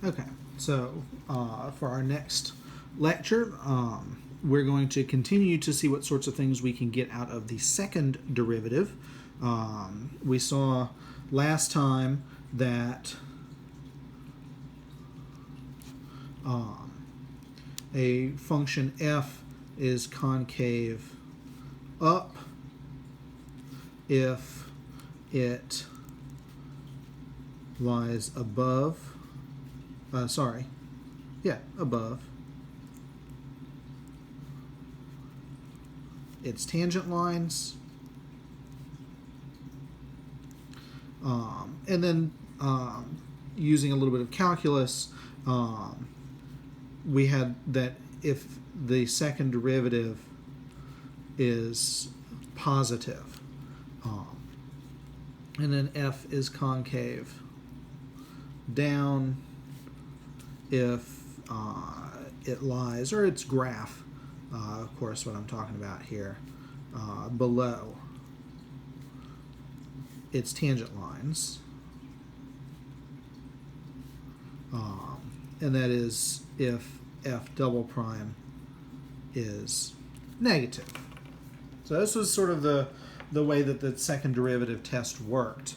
Okay, so for our next lecture, we're going to continue to see what sorts of things we can get out of the second derivative. We saw last time that a function f is concave up if it lies above, above its tangent lines. And then using a little bit of calculus, we had that if the second derivative is positive, and then f is concave down if it lies, or its graph, of course, what I'm talking about here, below its tangent lines. And that is if f double prime is negative. So this was sort of the way that the second derivative test worked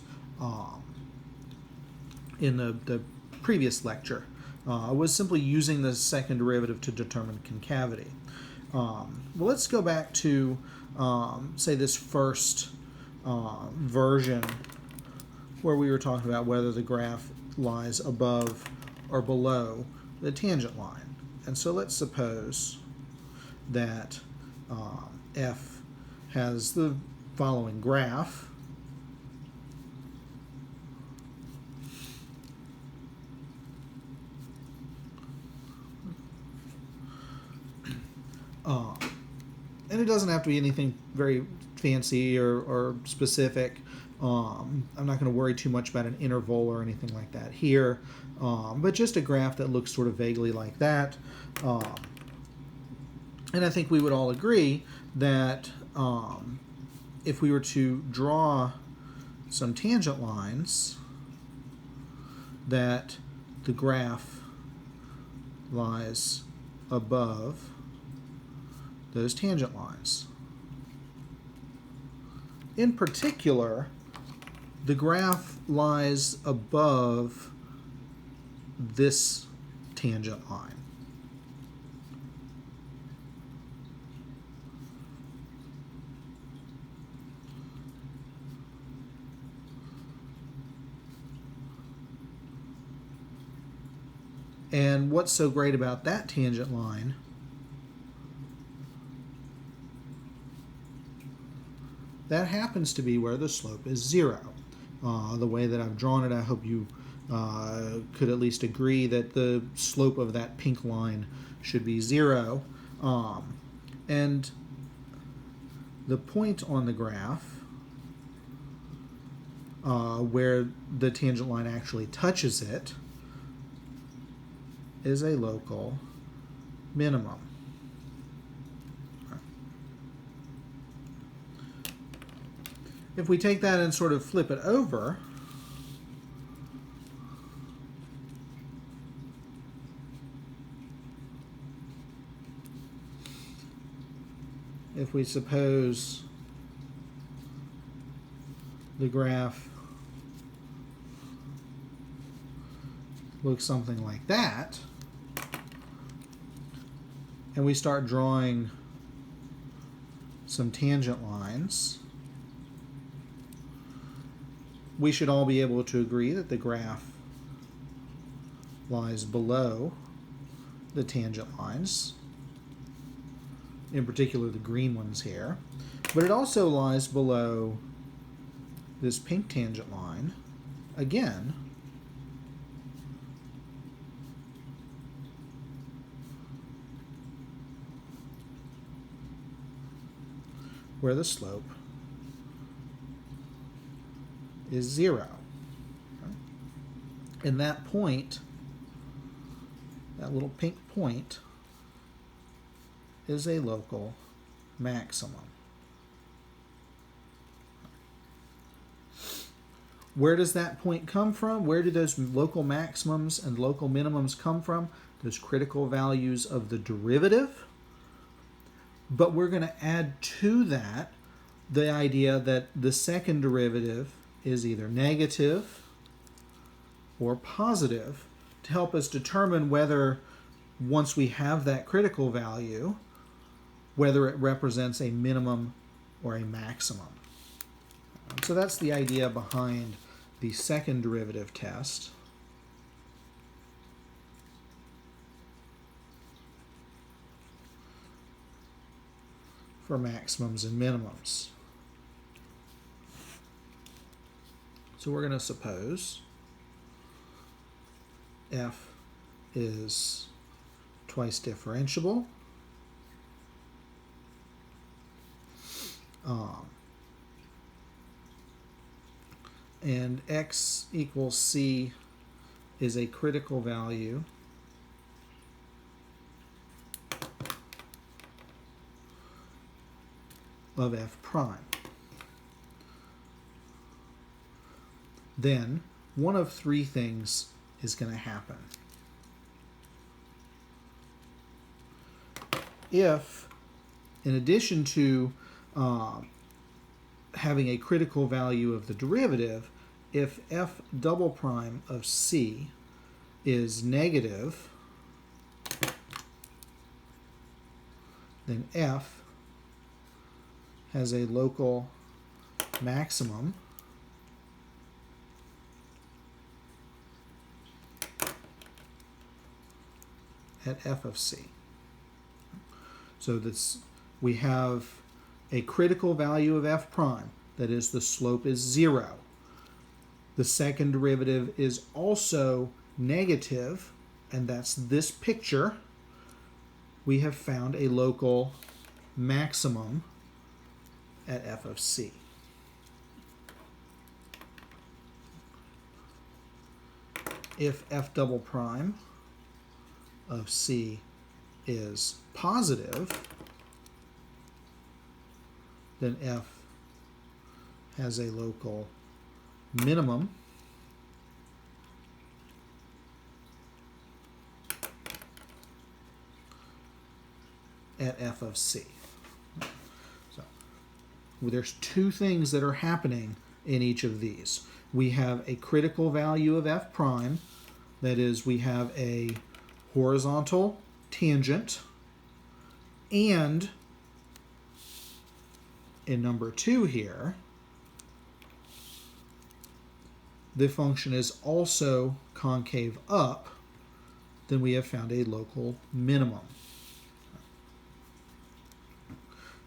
in the previous lecture. Was simply using the second derivative to determine concavity. Well, let's go back to, say, this first version where we were talking about whether the graph lies above or below the tangent line. And so let's suppose that f has the following graph. And it doesn't have to be anything very fancy or specific. I'm not going to worry too much about an interval or anything like that here, but just a graph that looks sort of vaguely like that. And I think we would all agree that if we were to draw some tangent lines, that the graph lies above those tangent lines. In particular, the graph lies above this tangent line. And what's so great about that tangent line that happens to be where the slope is 0. The way that I've drawn it, I hope you could at least agree that the slope of that pink line should be 0. And the point on the graph where the tangent line actually touches it is a local minimum. If we take that and sort of flip it over, if we suppose the graph looks something like that, and we start drawing some tangent lines, we should all be able to agree that the graph lies below the tangent lines, in particular the green ones here, but it also lies below this pink tangent line, again, where the slope is 0. And that point, that little pink point, is a local maximum. Where does that point come from? Where do those local maximums and local minimums come from? Those critical values of the derivative. But we're going to add to that the idea that the second derivative is either negative or positive to help us determine whether, once we have that critical value, whether it represents a minimum or a maximum. So that's the idea behind the second derivative test. For maximums and minimums. So we're going to suppose f is twice differentiable. And x equals c is a critical value of f prime. Then one of three things is going to happen. If, in addition to having a critical value of the derivative, if f double prime of c is negative, then f has a local maximum at f of c. So this, we have a critical value of f prime, that is, the slope is 0. The second derivative is also negative, and that's this picture. We have found a local maximum at f of c. If f double prime of c is positive, then f has a local minimum at f of c. So there's two things that are happening in each of these. We have a critical value of f prime, that is, we have a horizontal tangent, and in number 2 here, the function is also concave up, then we have found a local minimum.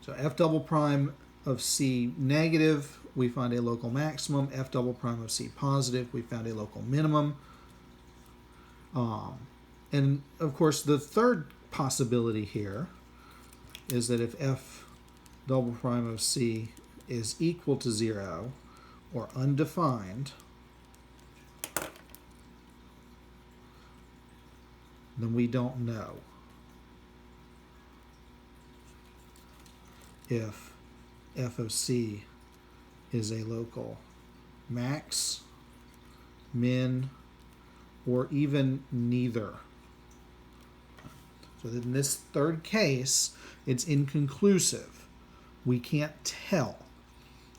So f double prime of c negative, we find a local maximum. F double prime of c positive, we found a local minimum. And of course, the third possibility here is that if f double prime of c is equal to 0 or undefined, then we don't know if f of c is a local max, min, or even neither. So in this third case, it's inconclusive. We can't tell.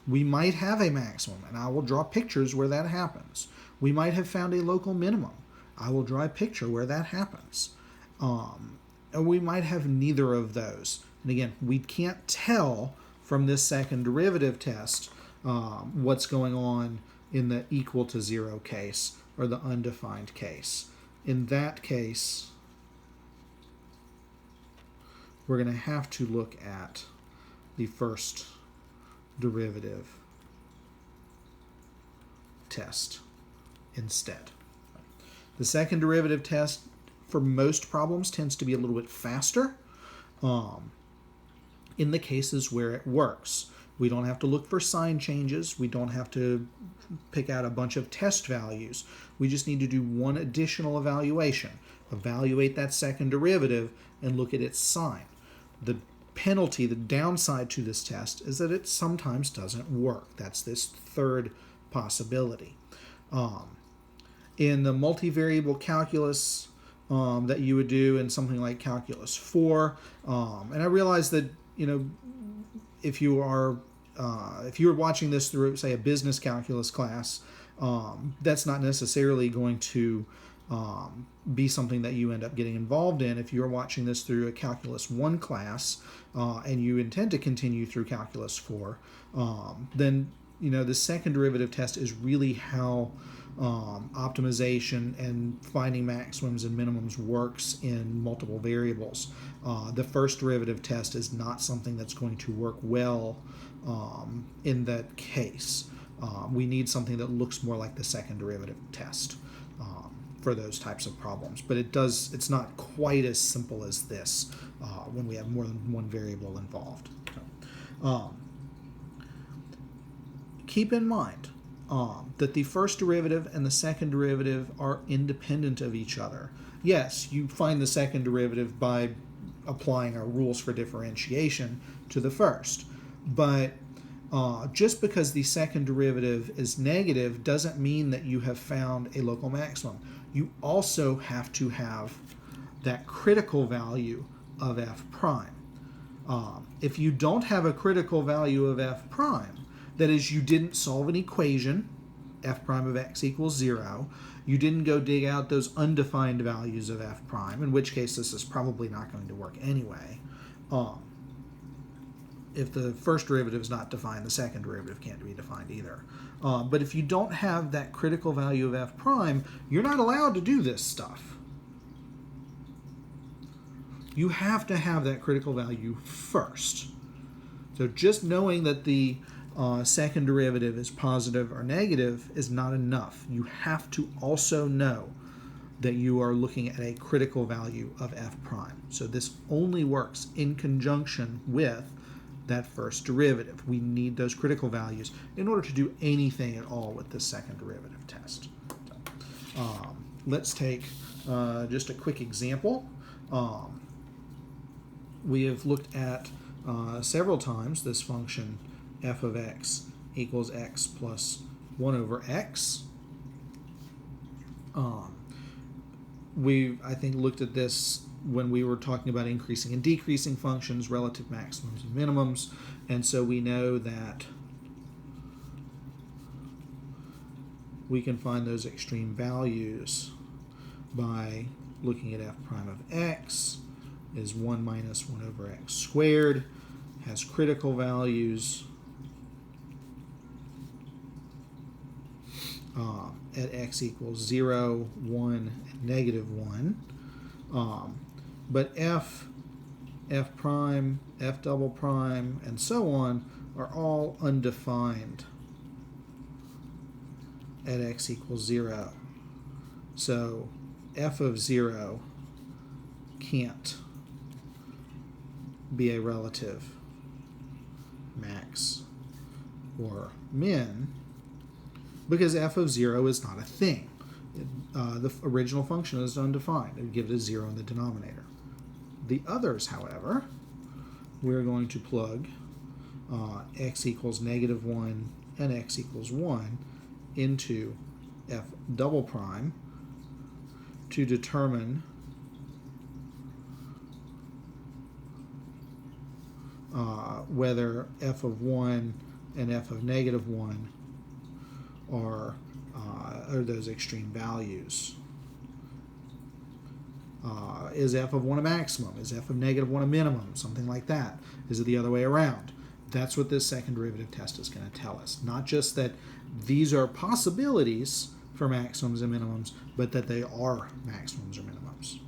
We might have a maximum, and I will draw pictures where that happens. We might have found a local minimum. I will draw a picture where that happens. And we might have neither of those. And again, we can't tell from this second derivative test what's going on in the equal to 0 case or the undefined case. In that case, we're going to have to look at the first derivative test instead. The second derivative test for most problems tends to be a little bit faster in the cases where it works. We don't have to look for sign changes. We don't have to pick out a bunch of test values. We just need to do one additional evaluation. Evaluate that second derivative and look at its sign. The penalty, the downside to this test, is that it sometimes doesn't work. That's this third possibility. In the multivariable calculus that you would do in something like Calculus 4, and I realize that, if you are if you were watching this through, say, a business calculus class, that's not necessarily going to be something that you end up getting involved in. If you're watching this through a Calculus 1 class and you intend to continue through Calculus 4, then the second derivative test is really how optimization and finding maximums and minimums works in multiple variables. The first derivative test is not something that's going to work well in that case. We need something that looks more like the second derivative test for those types of problems. But it's not quite as simple as this when we have more than one variable involved. Keep in mind that the first derivative and the second derivative are independent of each other. Yes, you find the second derivative by applying our rules for differentiation to the first, but just because the second derivative is negative doesn't mean that you have found a local maximum. You also have to have that critical value of f prime. If you don't have a critical value of f prime, that is, you didn't solve an equation, f prime of x equals 0. You didn't go dig out those undefined values of f prime, in which case this is probably not going to work anyway. If the first derivative is not defined, the second derivative can't be defined either. But if you don't have that critical value of f prime, you're not allowed to do this stuff. You have to have that critical value first. So just knowing that the second derivative is positive or negative is not enough. You have to also know that you are looking at a critical value of f prime. So this only works in conjunction with that first derivative. We need those critical values in order to do anything at all with this second derivative test. Let's take just a quick example. We have looked at several times this function f of x equals x plus 1 over x. We, I think, looked at this when we were talking about increasing and decreasing functions, relative maximums and minimums, and so we know that we can find those extreme values by looking at f prime of x is 1 minus 1 over x squared, has critical values at x equals 0, 1, and negative 1. But f prime, f double prime, and so on are all undefined at x equals 0. So f of 0 can't be a relative max or min because f of 0 is not a thing. The original function is undefined. It would give it a 0 in the denominator. The others, however, we're going to plug x equals negative 1 and x equals 1 into f double prime to determine whether f of 1 and f of negative 1 are those extreme values. Is f of 1 a maximum? Is f of negative 1 a minimum? Something like that. Is it the other way around? That's what this second derivative test is going to tell us. Not just that these are possibilities for maximums and minimums, but that they are maximums or minimums.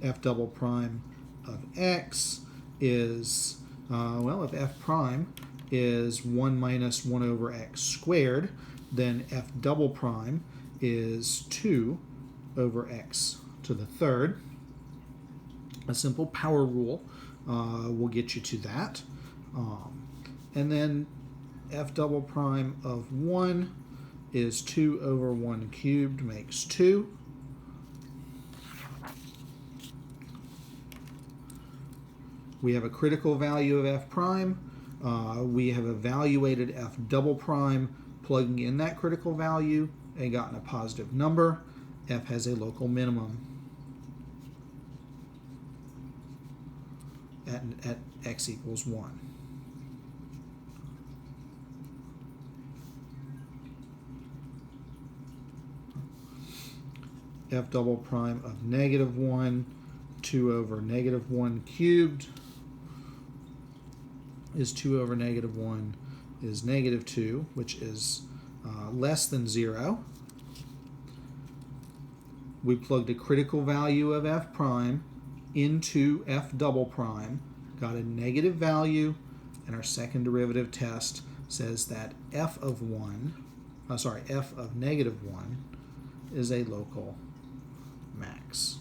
F double prime of x is, if f prime is 1 minus 1 over x squared, then f double prime is 2 over x to the third. A simple power rule will get you to that. And then f double prime of 1 is 2 over 1 cubed makes 2. We have a critical value of f prime. We have evaluated f double prime, plugging in that critical value, and gotten a positive number. F has a local minimum at x equals 1. F double prime of negative 1, 2 over negative 1 cubed is 2 over negative 1 is negative 2, which is less than 0. We plugged a critical value of f prime into f double prime, got a negative value, and our second derivative test says that f of negative 1 is a local max.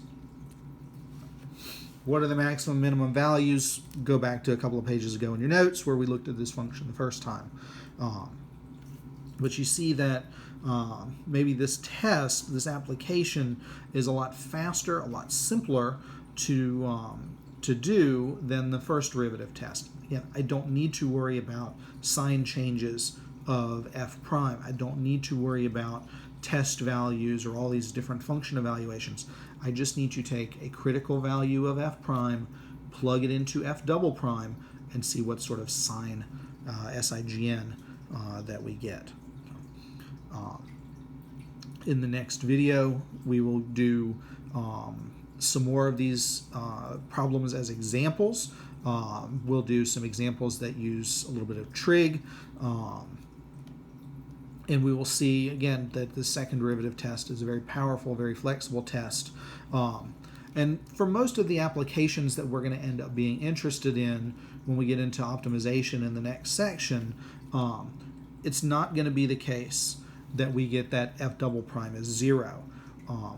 What are the maximum minimum values? Go back to a couple of pages ago in your notes where we looked at this function the first time. But you see that maybe this test, this application, is a lot faster, a lot simpler to do than the first derivative test. Again, I don't need to worry about sign changes of f prime. I don't need to worry about test values or all these different function evaluations. I just need to take a critical value of f prime, plug it into f double prime, and see what sort of sign, SIGN, that we get. In the next video, we will do some more of these problems as examples. We'll do some examples that use a little bit of trig. And we will see, again, that the second derivative test is a very powerful, very flexible test. And for most of the applications that we're going to end up being interested in when we get into optimization in the next section, it's not going to be the case that we get that f double prime as 0.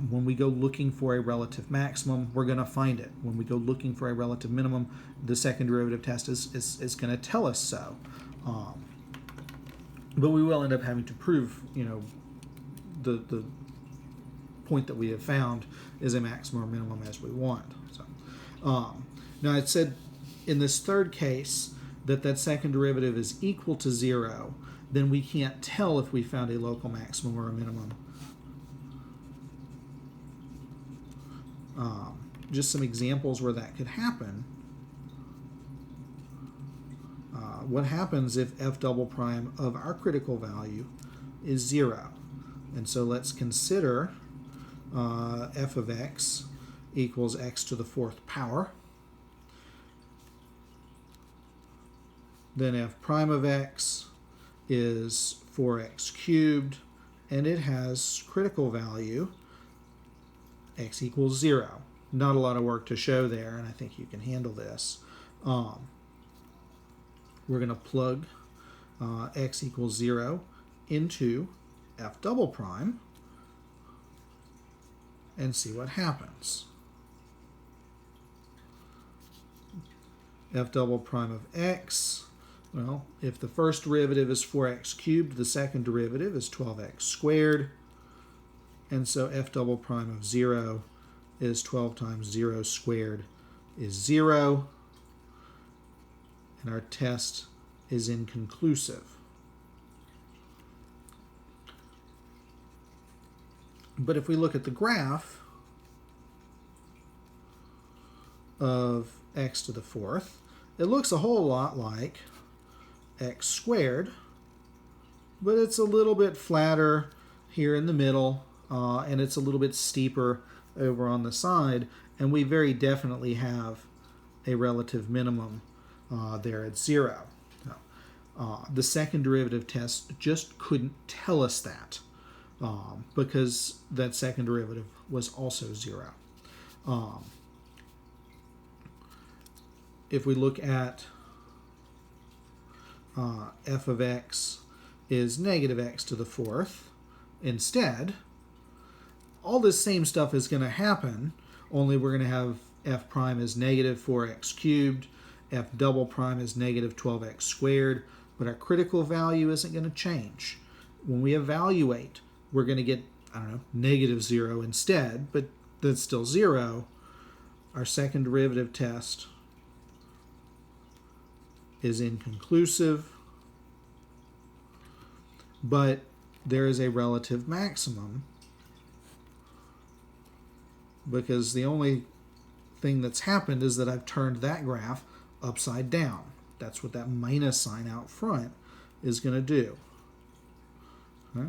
When we go looking for a relative maximum, we're going to find it. When we go looking for a relative minimum, the second derivative test is going to tell us so. But we will end up having to prove, the point that we have found is a maximum or minimum as we want. So, now it said in this third case that second derivative is equal to 0, then we can't tell if we found a local maximum or a minimum. Just some examples where that could happen. What happens if f double prime of our critical value is 0? And so let's consider f of x equals x to the 4th power. Then f prime of x is 4x cubed, and it has critical value x equals 0. Not a lot of work to show there, and I think you can handle this. We're going to plug x equals 0 into f double prime and see what happens. F double prime of x, well, if the first derivative is 4x cubed, the second derivative is 12x squared. And so f double prime of 0 is 12 times 0 squared is 0. And our test is inconclusive. But if we look at the graph of x to the 4th, it looks a whole lot like x squared, but it's a little bit flatter here in the middle, and it's a little bit steeper over on the side, and we very definitely have a relative minimum there at 0. The second derivative test just couldn't tell us that because that second derivative was also 0. If we look at f of x is negative x to the 4th, instead, all this same stuff is going to happen, only we're going to have f prime is negative 4x cubed, f double prime is negative 12x squared, but our critical value isn't going to change. When we evaluate, we're going to get, negative 0 instead, but that's still 0. Our second derivative test is inconclusive, but there is a relative maximum because the only thing that's happened is that I've turned that graph upside down. That's what that minus sign out front is going to do. Okay?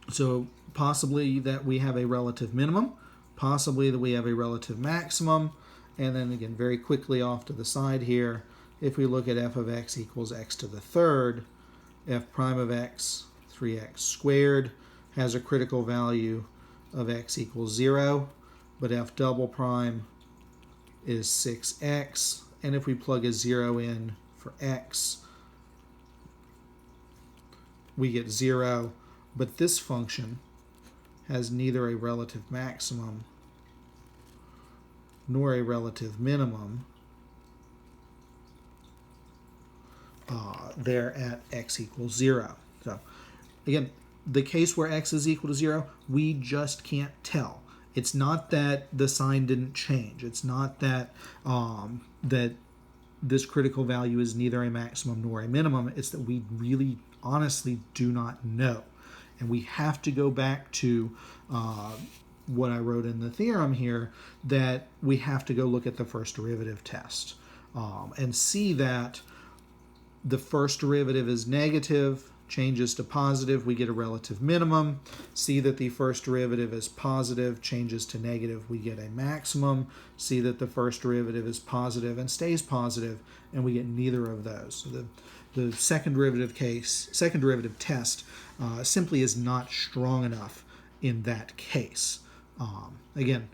So possibly that we have a relative minimum, possibly that we have a relative maximum, and then again very quickly off to the side here, if we look at f of x equals x to the third, f prime of x, 3x squared, has a critical value of x equals 0, but f double prime is 6x, and if we plug a 0 in for x, we get 0, but this function has neither a relative maximum nor a relative minimum there at x equals 0. So again, the case where x is equal to 0, we just can't tell. It's not that the sign didn't change. It's not that that this critical value is neither a maximum nor a minimum. It's that we really honestly do not know. And we have to go back to what I wrote in the theorem here, that we have to go look at the first derivative test and see that the first derivative is negative, changes to positive, we get a relative minimum. See that the first derivative is positive, changes to negative, we get a maximum. See that the first derivative is positive and stays positive, and we get neither of those. So the second derivative test simply is not strong enough in that case. Again,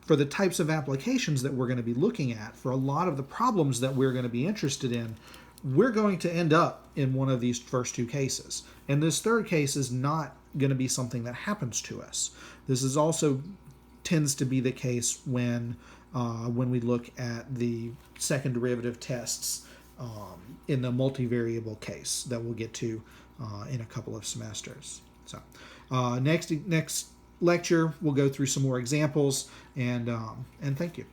for the types of applications that we're going to be looking at, for a lot of the problems that we're going to be interested in, we're going to end up in one of these first two cases. And this third case is not going to be something that happens to us. This is also tends to be the case when we look at the second derivative tests in the multivariable case that we'll get to in a couple of semesters. So next lecture, we'll go through some more examples, and thank you.